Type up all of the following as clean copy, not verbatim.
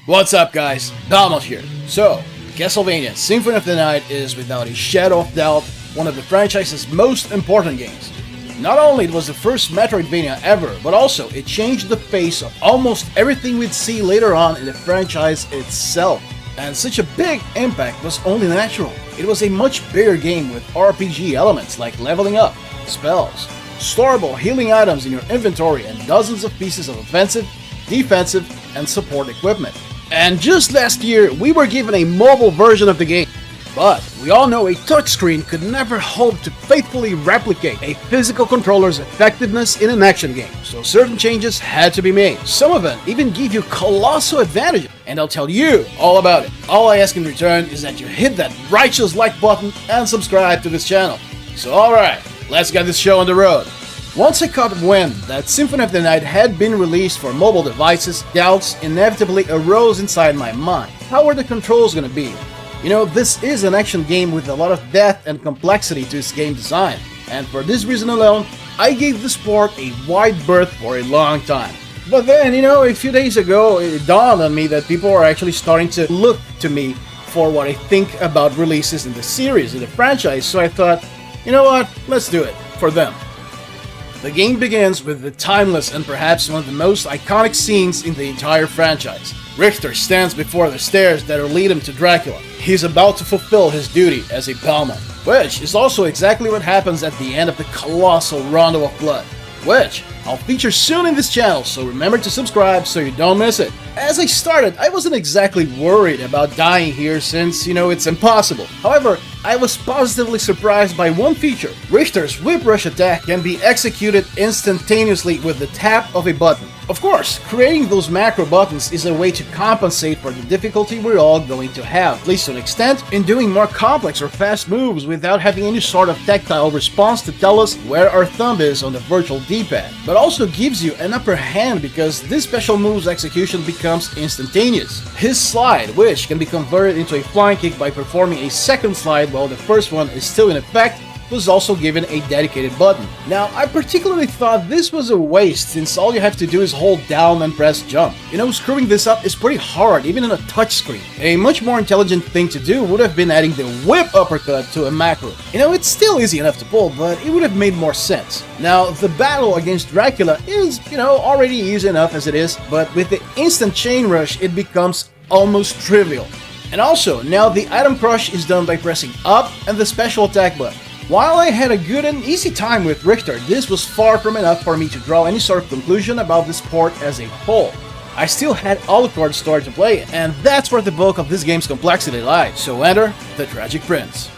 What's up, guys? Belmont here. So, Castlevania Symphony of the Night is without a shadow of doubt one of the franchise's most important games. Not only it was the first Metroidvania ever, but also it changed the face of almost everything we'd see later on in the franchise itself. And such a big impact was only natural. It was a much bigger game with RPG elements like leveling up, spells, storable healing items in your inventory, and dozens of pieces of offensive, defensive, and support equipment. And just last year, we were given a mobile version of the game. But we all know a touchscreen could never hope to faithfully replicate a physical controller's effectiveness in an action game, so certain changes had to be made. Some of them even give you colossal advantages, and I'll tell you all about it. All I ask in return is that you hit that righteous like button and subscribe to this channel. So alright, let's get this show on the road. Once I caught wind that Symphony of the Night had been released for mobile devices, doubts inevitably arose inside my mind. How are the controls gonna be? You know, this is an action game with a lot of depth and complexity to its game design, and for this reason alone, I gave the sport a wide berth for a long time. But then, a few days ago, it dawned on me that people are actually starting to look to me for what I think about releases in the series, in the franchise, so I thought, you know what, let's do it, for them. The game begins with the timeless and perhaps one of the most iconic scenes in the entire franchise. Richter stands before the stairs that will lead him to Dracula. He's about to fulfill his duty as a Belmont, which is also exactly what happens at the end of the colossal Rondo of Blood, which I'll feature soon in this channel, so remember to subscribe so you don't miss it. As I started, I wasn't exactly worried about dying here since, it's impossible. However, I was positively surprised by one feature. Richter's whip rush attack can be executed instantaneously with the tap of a button. Of course, creating those macro buttons is a way to compensate for the difficulty we're all going to have, at least to an extent, in doing more complex or fast moves without having any sort of tactile response to tell us where our thumb is on the virtual D-pad. But also gives you an upper hand because this special move's execution becomes instantaneous. His slide, which can be converted into a flying kick by performing a second slide while the first one is still in effect, was also given a dedicated button. Now, I particularly thought this was a waste since all you have to do is hold down and press jump. Screwing this up is pretty hard, even on a touchscreen. A much more intelligent thing to do would have been adding the whip uppercut to a macro. It's still easy enough to pull, but it would have made more sense. Now, the battle against Dracula is, already easy enough as it is, but with the instant chain rush, it becomes almost trivial. And also, now the item crush is done by pressing up and the special attack button. While I had a good and easy time with Richter, this was far from enough for me to draw any sort of conclusion about this port as a whole. I still had Alucard's story to play, and that's where the bulk of this game's complexity lies, so enter the Tragic Prince.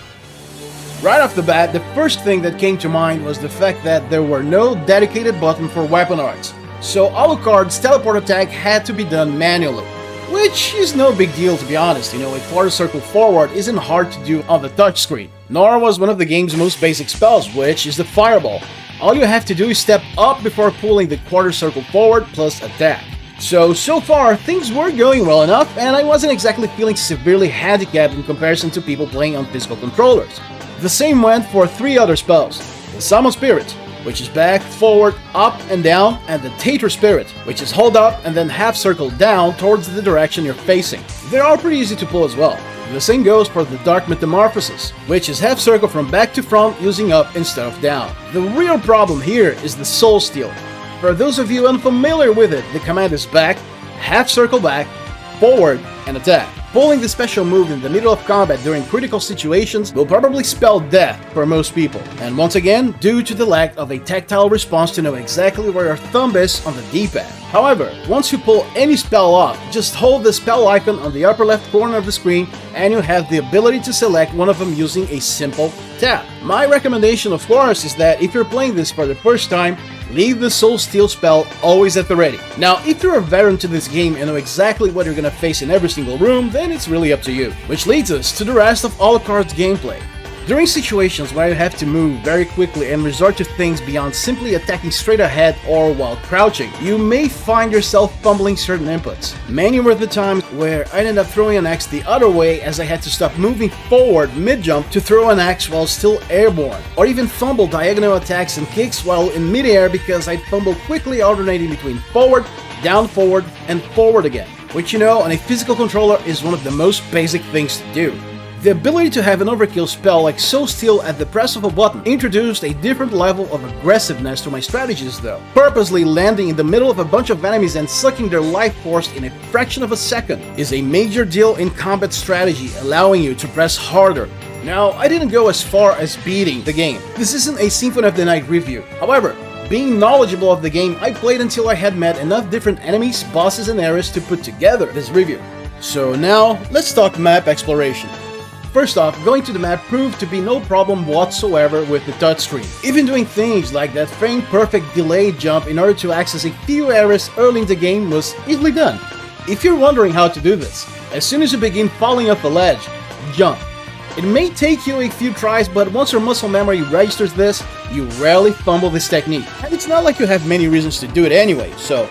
Right off the bat, the first thing that came to mind was the fact that there were no dedicated button for weapon arts, so Alucard's teleport attack had to be done manually. Which is no big deal, to be honest. A quarter circle forward isn't hard to do on the touchscreen, nor was one of the game's most basic spells, which is the Fireball. All you have to do is step up before pulling the quarter circle forward plus attack. So far, things were going well enough, and I wasn't exactly feeling severely handicapped in comparison to people playing on physical controllers. The same went for three other spells: the Summon Spirit, which is back, forward, up, and down, and the Tater Spirit, which is hold up and then half circle down towards the direction you're facing. They're all pretty easy to pull as well. The same goes for the Dark Metamorphosis, which is half circle from back to front using up instead of down. The real problem here is the Soul Steal. For those of you unfamiliar with it, the command is back, half circle back, forward, and attack. Pulling the special move in the middle of combat during critical situations will probably spell death for most people, and once again, due to the lack of a tactile response to know exactly where your thumb is on the D-pad. However, once you pull any spell off, just hold the spell icon on the upper left corner of the screen and you have the ability to select one of them using a simple tap. My recommendation, of course, is that if you're playing this for the first time, leave the Soul Steal spell always at the ready. Now, if you're a veteran to this game and know exactly what you're gonna face in every single room, then it's really up to you. Which leads us to the rest of Alucard's gameplay. During situations where you have to move very quickly and resort to things beyond simply attacking straight ahead or while crouching, you may find yourself fumbling certain inputs. Many were the times where I ended up throwing an axe the other way as I had to stop moving forward mid-jump to throw an axe while still airborne, or even fumble diagonal attacks and kicks while in mid-air because I'd fumble quickly alternating between forward, down forward, and forward again. which on a physical controller is one of the most basic things to do. The ability to have an overkill spell like Soul Steal at the press of a button introduced a different level of aggressiveness to my strategies though. Purposely landing in the middle of a bunch of enemies and sucking their life force in a fraction of a second is a major deal in combat strategy, allowing you to press harder. Now, I didn't go as far as beating the game. This isn't a Symphony of the Night review. However, being knowledgeable of the game, I played until I had met enough different enemies, bosses and areas to put together this review. So now, let's talk map exploration. First off, going to the map proved to be no problem whatsoever with the touchscreen. Even doing things like that frame-perfect delayed jump in order to access a few areas early in the game was easily done. If you're wondering how to do this, as soon as you begin falling off a ledge, jump. It may take you a few tries, but once your muscle memory registers this, you rarely fumble this technique. And it's not like you have many reasons to do it anyway, so...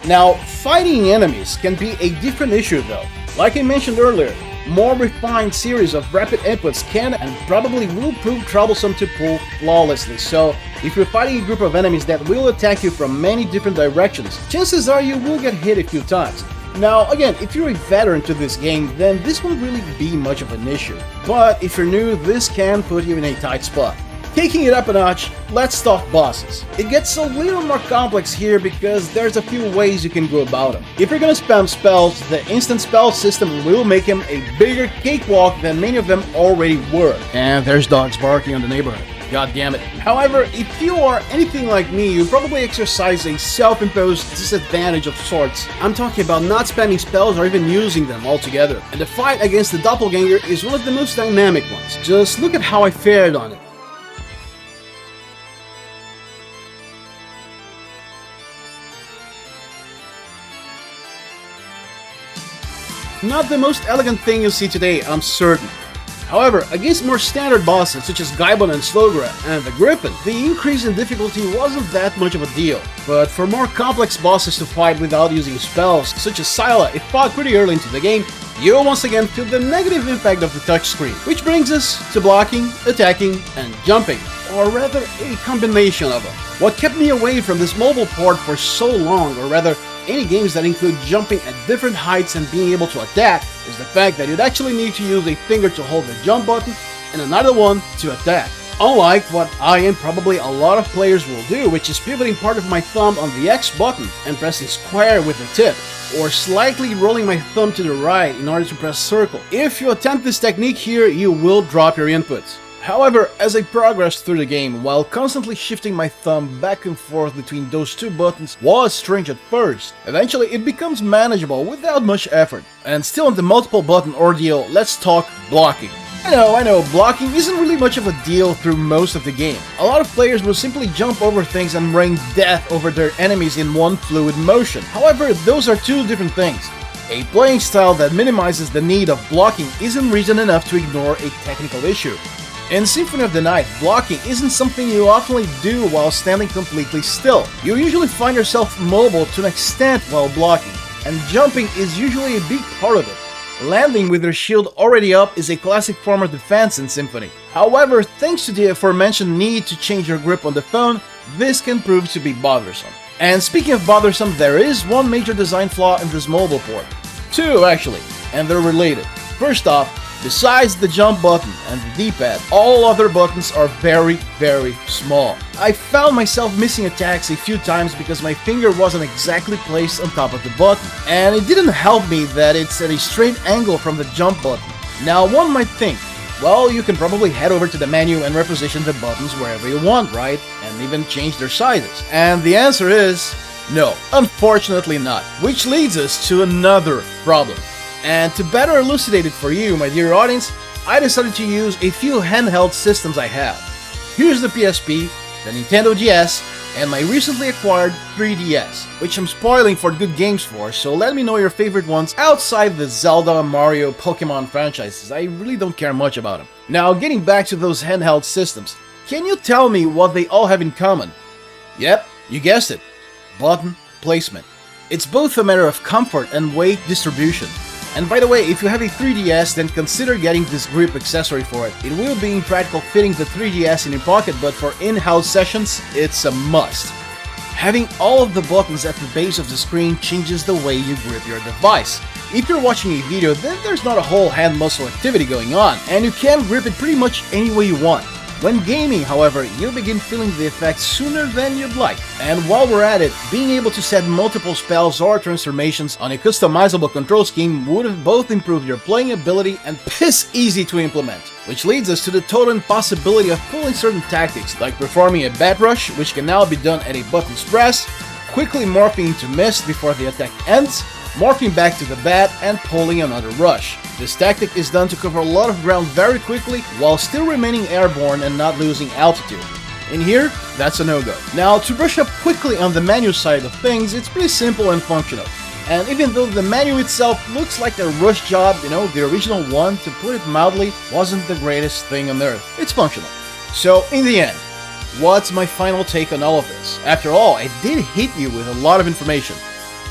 Now, fighting enemies can be a different issue though. Like I mentioned earlier, more refined series of rapid inputs can and probably will prove troublesome to pull flawlessly, so if you're fighting a group of enemies that will attack you from many different directions, chances are you will get hit a few times. Now again, if you're a veteran to this game, then this won't really be much of an issue, but if you're new, this can put you in a tight spot. Taking it up a notch, let's talk bosses. It gets a little more complex here because there's a few ways you can go about them. If you're gonna spam spells, the instant spell system will make him a bigger cakewalk than many of them already were. And there's dogs barking on the neighborhood. God damn it. However, if you are anything like me, you probably exercise a self-imposed disadvantage of sorts. I'm talking about not spamming spells or even using them altogether. And the fight against the doppelganger is one of the most dynamic ones. Just look at how I fared on it. Not the most elegant thing you'll see today, I'm certain. However, against more standard bosses such as Gaibon and Slogra and the Griffin, the increase in difficulty wasn't that much of a deal. But for more complex bosses to fight without using spells, such as Syla, if fought pretty early into the game, you'll once again feel the negative impact of the touchscreen. Which brings us to blocking, attacking, and jumping, or rather a combination of them. What kept me away from this mobile port for so long, or rather any games that include jumping at different heights and being able to attack, is the fact that you'd actually need to use a finger to hold the jump button and another one to attack. Unlike what I and probably a lot of players will do, which is pivoting part of my thumb on the X button and pressing square with the tip, or slightly rolling my thumb to the right in order to press circle. If you attempt this technique here, you will drop your inputs. However, as I progressed through the game, while constantly shifting my thumb back and forth between those two buttons was strange at first, eventually it becomes manageable without much effort. And still on the multiple button ordeal, let's talk blocking. I know, blocking isn't really much of a deal through most of the game. A lot of players will simply jump over things and rain death over their enemies in one fluid motion. However, those are two different things. A playing style that minimizes the need of blocking isn't reason enough to ignore a technical issue. In Symphony of the Night, blocking isn't something you often do while standing completely still. You usually find yourself mobile to an extent while blocking, and jumping is usually a big part of it. Landing with your shield already up is a classic form of defense in Symphony. However, thanks to the aforementioned need to change your grip on the phone, this can prove to be bothersome. And speaking of bothersome, there is one major design flaw in this mobile port. Two, actually, and they're related. First off, besides the jump button and the D-pad, all other buttons are very, very small. I found myself missing attacks a few times because my finger wasn't exactly placed on top of the button, and it didn't help me that it's at a straight angle from the jump button. Now one might think, well, you can probably head over to the menu and reposition the buttons wherever you want, right? And even change their sizes. And the answer is no, unfortunately not. Which leads us to another problem. And to better elucidate it for you, my dear audience, I decided to use a few handheld systems I have. Here's the PSP, the Nintendo DS, and my recently acquired 3DS, which I'm spoiling for good games for, so let me know your favorite ones outside the Zelda, Mario, Pokemon franchises. I really don't care much about them. Now, getting back to those handheld systems, can you tell me what they all have in common? Yep, you guessed it. Button placement. It's both a matter of comfort and weight distribution. And by the way, if you have a 3DS, then consider getting this grip accessory for it. It will be impractical fitting the 3DS in your pocket, but for in-house sessions, it's a must. Having all of the buttons at the base of the screen changes the way you grip your device. If you're watching a video, then there's not a whole hand muscle activity going on, and you can grip it pretty much any way you want. When gaming, however, you'll begin feeling the effects sooner than you'd like. And while we're at it, being able to set multiple spells or transformations on a customizable control scheme would have both improved your playing ability and piss easy to implement. Which leads us to the total impossibility of pulling certain tactics, like performing a bat rush, which can now be done at a button's press, quickly morphing into mist before the attack ends, morphing back to the bat, and pulling another rush. This tactic is done to cover a lot of ground very quickly while still remaining airborne and not losing altitude. In here, that's a no-go. Now, to brush up quickly on the menu side of things, it's pretty simple and functional. And even though the menu itself looks like a rush job, the original one, to put it mildly, wasn't the greatest thing on earth. It's functional. So, in the end, what's my final take on all of this? After all, I did hit you with a lot of information.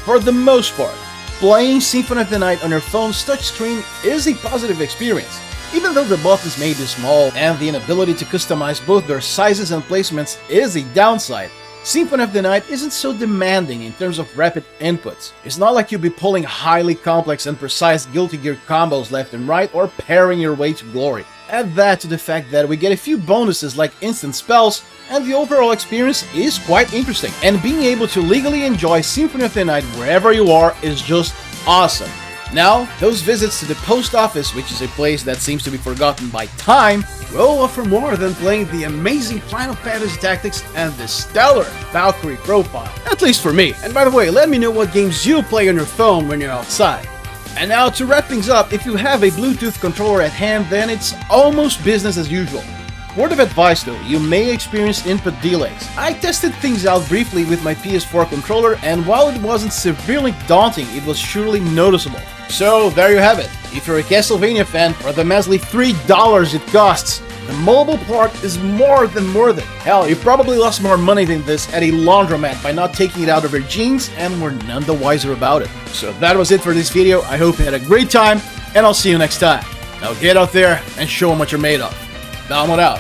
For the most part, playing Symphony of the Night on your phone's touchscreen is a positive experience. Even though the buttons may be small and the inability to customize both their sizes and placements is a downside, Symphony of the Night isn't so demanding in terms of rapid inputs. It's not like you'll be pulling highly complex and precise Guilty Gear combos left and right or pairing your way to glory. Add that to the fact that we get a few bonuses like instant spells, and the overall experience is quite interesting. And being able to legally enjoy Symphony of the Night wherever you are is just awesome. Now, those visits to the post office, which is a place that seems to be forgotten by time, will offer more than playing the amazing Final Fantasy Tactics and the stellar Valkyrie profile. At least for me. And by the way, let me know what games you play on your phone when you're outside. And now, to wrap things up, if you have a Bluetooth controller at hand, then it's almost business as usual. Word of advice though, you may experience input delays. I tested things out briefly with my PS4 controller, and while it wasn't severely daunting, it was surely noticeable. So there you have it. If you're a Castlevania fan, for the measly $3 it costs, the mobile part is more than worth it. Hell, you probably lost more money than this at a laundromat by not taking it out of your jeans and were none the wiser about it. So that was it for this video. I hope you had a great time, and I'll see you next time. Now get out there and show them what you're made of. Downward out.